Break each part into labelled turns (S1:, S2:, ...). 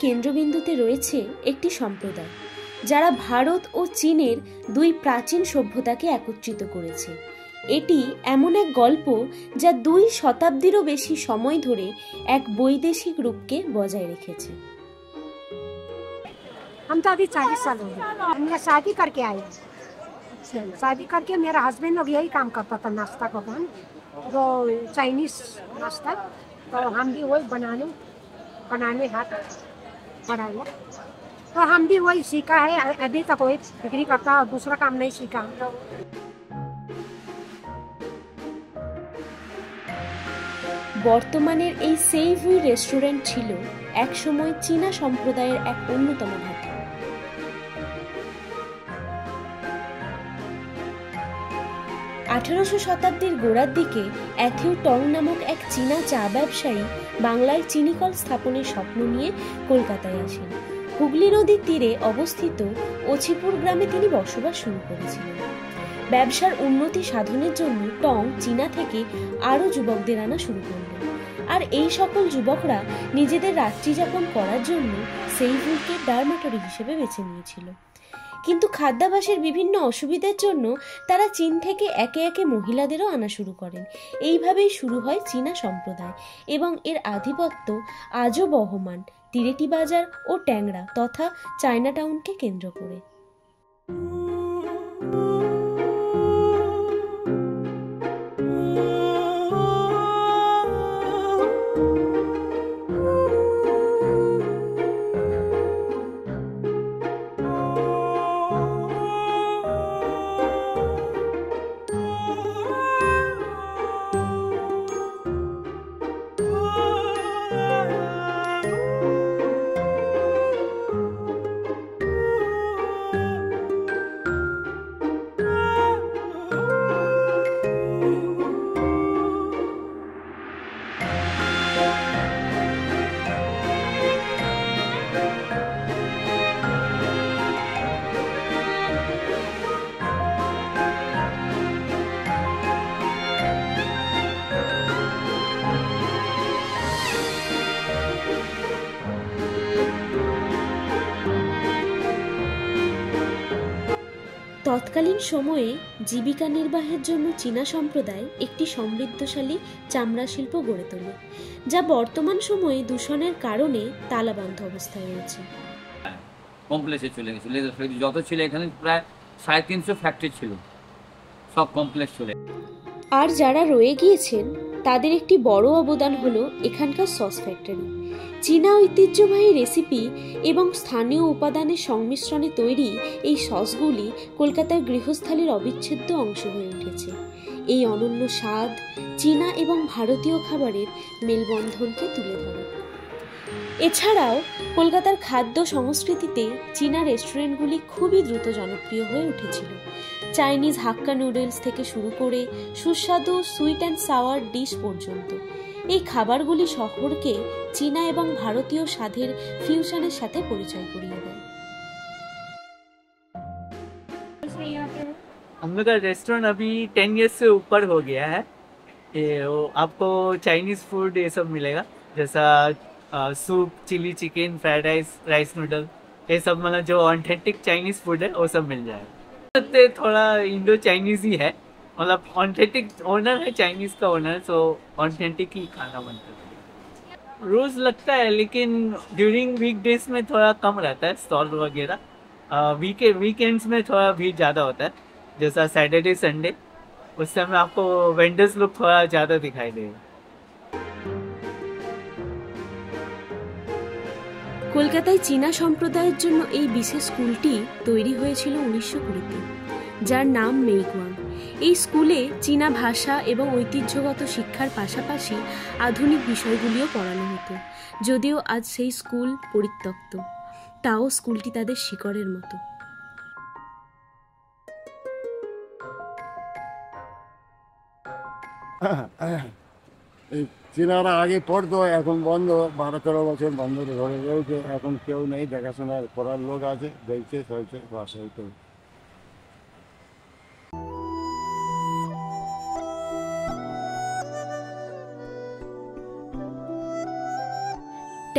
S1: কেন্দ্রবিন্দুতে রয়েছে একটি সম্প্রদায় যারা ভারত ও চীনের দুই প্রাচীন সভ্যতাকে একত্রিত করেছে। এটি এমন এক গল্প যা 2 শতাব্দীরও বেশি সময় ধরে এক বৈদেশিক রূপকে বজায় রেখেছে।
S2: हम तो अभी 40 साल हो गए, हमने शादी करके आए। शादी करके मेरा हस्बैंड लोग यही काम करता था, नाश्ता का काम, वो चाइनीज नाश्ता। तो हम भी वही बनाने हाथ बढ़ाया, तो हम भी वही सीखा है। अभी तक वही बिक्री करता और दूसरा काम नहीं सीखा।
S1: বর্তমানের এই সেইভুই রেস্টুরেন্ট ছিল একসময় চীনা সম্প্রদায়ের এক অন্যতম ঘাঁটি। 1800 শতাব্দীর গোড়ার দিকে অ্যাথিউ টং নামক এক চীনা চা ব্যবসায়ী বাংলায় চিনিকল স্থাপনের স্বপ্ন নিয়ে কলকাতায় আসেন। হুগলি নদীর তীরে অবস্থিত অছিপুর গ্রামে তিনি বসবাস শুরু করেছিলেন। ব্যবসার উন্নতি সাধনের জন্য টং চীনা থেকে আরও যুবকদের আনা শুরু করলেন, আর এই সকল যুবকরা নিজেদের রাত্রিযাপন করার জন্য সেইভুইকে ডরমেটরি হিসেবে বেছে নিয়েছিল। কিন্তু খাদ্যাভ্যাসের বিভিন্ন অসুবিধার জন্য তারা চীন থেকে একে একে মহিলাদেরও আনা শুরু করেন। এইভাবেই শুরু হয় চীনা সম্প্রদায় এবং এর আধিপত্য আজও বহমান তিরেটি বাজার ও ট্যাংরা তথা চায়নাটাউনকে কেন্দ্র করে। তৎকালীন সময়ে জীবিকা নির্বাহের জন্য চীনা সম্প্রদায় একটি সমৃদ্ধশালী চামড়া শিল্প গড়ে তোলে, যা বর্তমান সময়ে দূষণের কারণে তালাবন্ধ অবস্থায় রয়েছে।
S3: কমপ্লেক্সে চলে গেছে, যত ছিল এখানে প্রায় 350 ফ্যাক্টরি ছিল, সব কমপ্লেক্স চলে।
S1: আর যারা রয়ে গিয়েছেন তাদের একটি বড় অবদান হলো এখানকার সস ফ্যাক্টরি। চীনা ঐতিহ্যবাহী রেসিপি এবং স্থানীয় উপাদানের সংমিশ্রণে তৈরি এই সসগুলি কলকাতার গৃহস্থালির অবিচ্ছেদ্য অংশ হয়ে উঠেছে। এই অনন্য স্বাদ চীনা এবং ভারতীয় খাবারের মেলবন্ধনকে তুলে ধরে। এছাড়াও কলকাতার খাদ্য সংস্কৃতিতে চীনা রেস্টুরেন্টগুলি খুবই দ্রুত জনপ্রিয় হয়ে উঠেছিল। চাইনিজ হাক্কা নুডলস থেকে শুরু করে সুস্বাদু সুইট অ্যান্ড সাওয়ার ডিশ পর্যন্ত এই খাবারগুলি শহরকে চীনা এবং ভারতীয় স্বাদের ফিউশনের সাথে পরিচয় করিয়ে দেয়।
S4: हम लोग का रेस्टोरेंट अभी 10 ईयर्स से ऊपर हो गया है। ये आपको चाइनीज़ फूड ये सब मिलेगा, जैसा soup, chilli chicken, fried rice, rice noodle, ये सब मतलब जो ऑथेंटिक चाइनीज़ फूड है वो सब मिल जाएगा। थोड़ा इंडो चाइनीज़ ही है, मतलब ऑथेंटिक ओनर है, चाइनीज़ का ओनर, सो ऑथेंटिक ही खाना बनता है। रोज़ लगता है, लेकिन ड्यूरिंग वीक डेज में थोड़ा कम रहता है स्टॉल वगैरह। वीकेंड्स में थोड़ा भीड़ ज़्यादा होता है, जैसा सैटरडे संडे, उस समय आपको वेंडर्स लोग थोड़ा ज़्यादा दिखाई देगा।
S1: কলকাতায় চীনা সম্প্রদায়ের জন্য এই বিশেষ স্কুলটি তৈরি হয়েছিল 1920-তে, যার নাম মেইগুয়াং। এই স্কুলে চীনা ভাষা এবং ঐতিহ্যগত শিক্ষার পাশাপাশি আধুনিক বিষয়গুলিও পড়ানো হতো। যদিও আজ সেই স্কুল পরিত্যক্ত, তাও স্কুলটি তাদের শিকড়ের মতো।
S5: এই চীনারা আগে পড়তো, এখন বন্ধ, 12-13 বছর বন্ধ ধরে রয়েছে। এখন কেউ নেই দেখাশোনা করার লোক আছে, দেখছে চলছে বাসায়। তো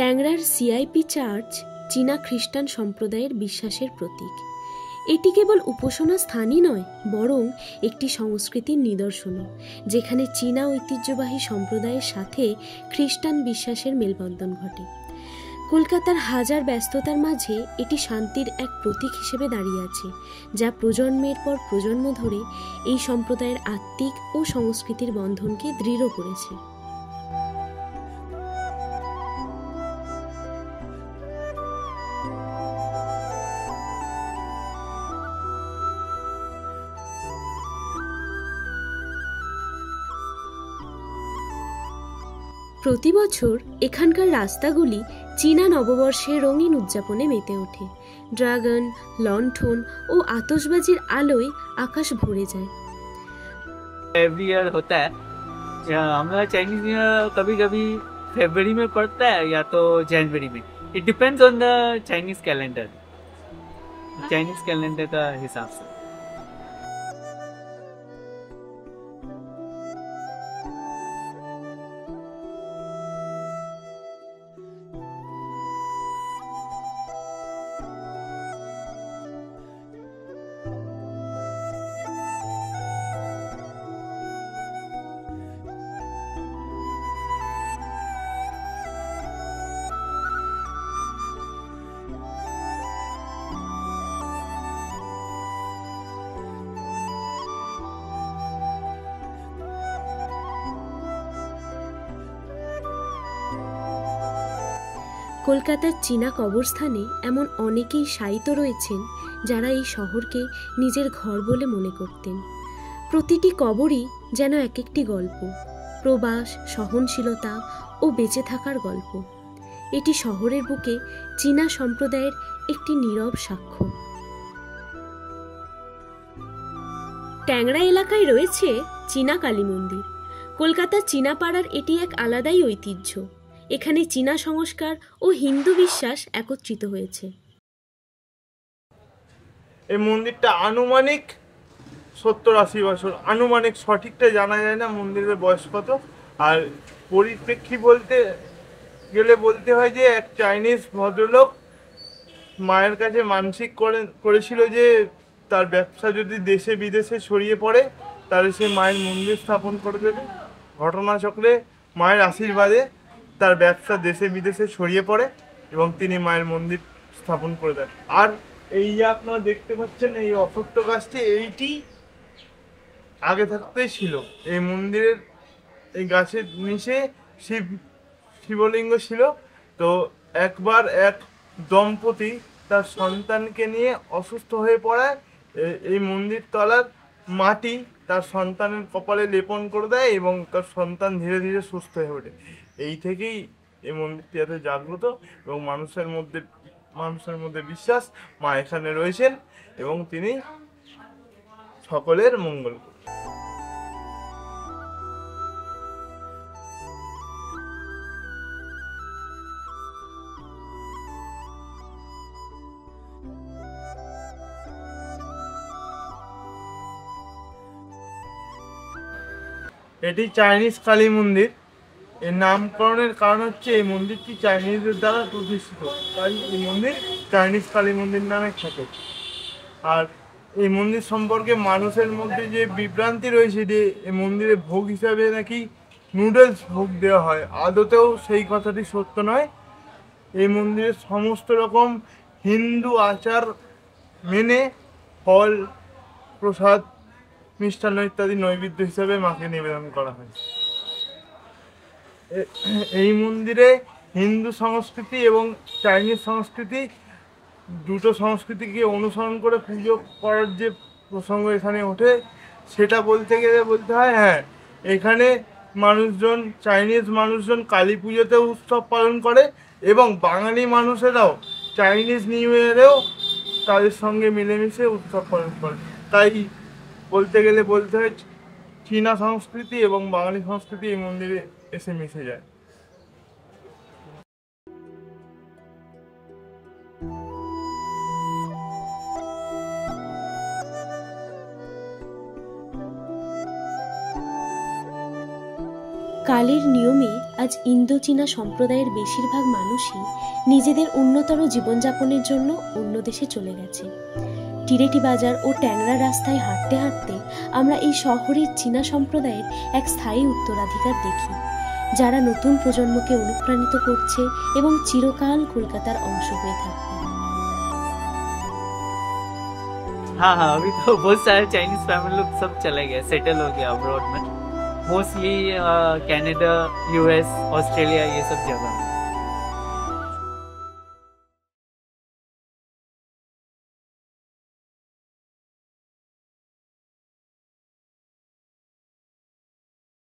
S1: ট্যাংরার সিআইপি চার্চ চীনা খ্রিস্টান সম্প্রদায়ের বিশ্বাসের প্রতীক। এটি কেবল উপাসনা স্থানই নয়, বরং একটি সংস্কৃতির নিদর্শনও, যেখানে চীনা ঐতিহ্যবাহী সম্প্রদায়ের সাথে খ্রিস্টান বিশ্বাসের মেলবন্ধন ঘটে। কলকাতার হাজার ব্যস্ততার মাঝে এটি শান্তির এক প্রতীক হিসেবে দাঁড়িয়ে আছে, যা প্রজন্মের পর প্রজন্ম ধরে এই সম্প্রদায়ের আত্মিক ও সংস্কৃতির বন্ধনকে দৃঢ় করেছে। প্রতি বছর এখানকার রাস্তাগুলি চীনা নববর্ষের রঙিন উদযাপনে মেতে ওঠে। ড্রাগন, লণ্ঠন ও আতশবাজির আলোয় আকাশ ভরে যায়।
S4: एवरी ईयर होता है। हमारा चाइनीज न्यू ईयर कभी कभी फरवरी में पड़ता है या तो जनवरी में। It depends on the Chinese calendar का हिसाब से।
S1: কলকাতার চীনা কবরস্থানে এমন অনেকেই শায়িত রয়েছেন যারা এই শহরকে নিজের ঘর বলে মনে করতেন। প্রতিটি কবরই যেন এক একটি গল্প, প্রবাস, সহনশীলতা ও বেঁচে থাকার গল্প। এটি শহরের বুকে চীনা সম্প্রদায়ের একটি নীরব সাক্ষ্য। ট্যাংরা এলাকায় রয়েছে চীনা কালী মন্দির। কলকাতার চীনাপাড়ার এটি এক আলাদাই ঐতিহ্য। এখানে চীনা সংস্কার ও হিন্দু বিশ্বাস একত্রিত হয়েছে।
S6: এই মন্দিরটা আনুমানিক 70-80 বছর, আনুমানিক সঠিকটা জানা যায় না মন্দিরের বয়স কত। আর পরিপ্রেক্ষী বলতে গেলে বলতে হয় যে এক চাইনিজ ভদ্রলোক মায়ের কাছে মানসিক করেছিল যে তার ব্যবসা যদি দেশে বিদেশে ছড়িয়ে পড়ে তাহলে সে মায়ের মন্দির স্থাপন করে দেবে। ঘটনাচক্রে মায়ের আশীর্বাদে তার ব্যবসা দেশে বিদেশে ছড়িয়ে পড়ে এবং তিনি মায়ের মন্দির স্থাপন করে দেন। আর এই যে আপনারা দেখতে পাচ্ছেন এই অশ্বত্থ গাছটি, এইটি আগে থাকতেই ছিল। এই মন্দিরের এই গাছের নিচে শিবলিঙ্গ ছিল। তো একবার এক দম্পতি তার সন্তানকে নিয়ে অসুস্থ হয়ে পড়ায় এই মন্দির তলার মাটি তার সন্তানের কপালে লেপন করে দেয় এবং তার সন্তান ধীরে ধীরে সুস্থ হয়ে ওঠে। এই থেকেই এই মন্দিরটি এত জাগ্রত এবং মানুষের মধ্যে বিশ্বাস মা এখানে রয়েছেন এবং তিনি সকলের মঙ্গল করেন। এটি চাইনিজ কালী মন্দির। এর নামকরণের কারণ হচ্ছে এই মন্দিরটি চাইনিজদের দ্বারা প্রতিষ্ঠিত, তাই এই মন্দির চাইনিজ কালী মন্দির নামে খ্যাত। আর এই মন্দির সম্পর্কে মানুষের মধ্যে যে বিভ্রান্তি রয়েছে যে এই মন্দিরে ভোগ হিসাবে নাকি নুডলস ভোগ দেওয়া হয়, আদতেও সেই কথাটি সত্য নয়। এই মন্দিরে সমস্ত রকম হিন্দু আচার মেনে ফল, প্রসাদ, মিষ্টান্ন ইত্যাদি নৈবেদ্য হিসাবে মাকে নিবেদন করা হয়। এই মন্দিরে হিন্দু সংস্কৃতি এবং চাইনিজ সংস্কৃতি দুটো সংস্কৃতিকে অনুসরণ করে পুজো করার যে প্রসঙ্গ এখানে ওঠে সেটা বলতে গেলে বলতে হয়, হ্যাঁ, এখানে চাইনিজ মানুষজন কালী পুজোতেও উৎসব পালন করে এবং বাঙালি মানুষেরাও চাইনিজ নিউ ইয়ারেও তাদের সঙ্গে মিলেমিশে উৎসব পালন করে। তাই বলতে গেলে বলতে হয় চীনা সংস্কৃতি এবং বাঙালি সংস্কৃতি এই মন্দিরে এসে মিশে যায়।
S1: কালের নিয়মে আজ ইন্দো চীনা সম্প্রদায়ের বেশিরভাগ মানুষই নিজেদের উন্নতর জীবনযাপনের জন্য অন্য দেশে চলে গেছে। টিরেটি বাজার ও ট্যাংরা রাস্তায় হাঁটতে হাঁটতে আমরা এই শহরের চীনা সম্প্রদায়ের এক স্থায়ী উত্তরাধিকার দেখি, যারা নতুন প্রজন্মকে অনুপ্রাণিত করছে এবং চিরকাল কলকাতার অংশ হয়ে থাকবে।
S4: हाँ हाँ, अभी तो बहुत सारे चाइनीज फैमिली लोग सब चले गए, सेटल हो गया अब्रॉड में, मोस्टली कनाडा, यूएस, ऑस्ट्रेलिया, ये सब जगह।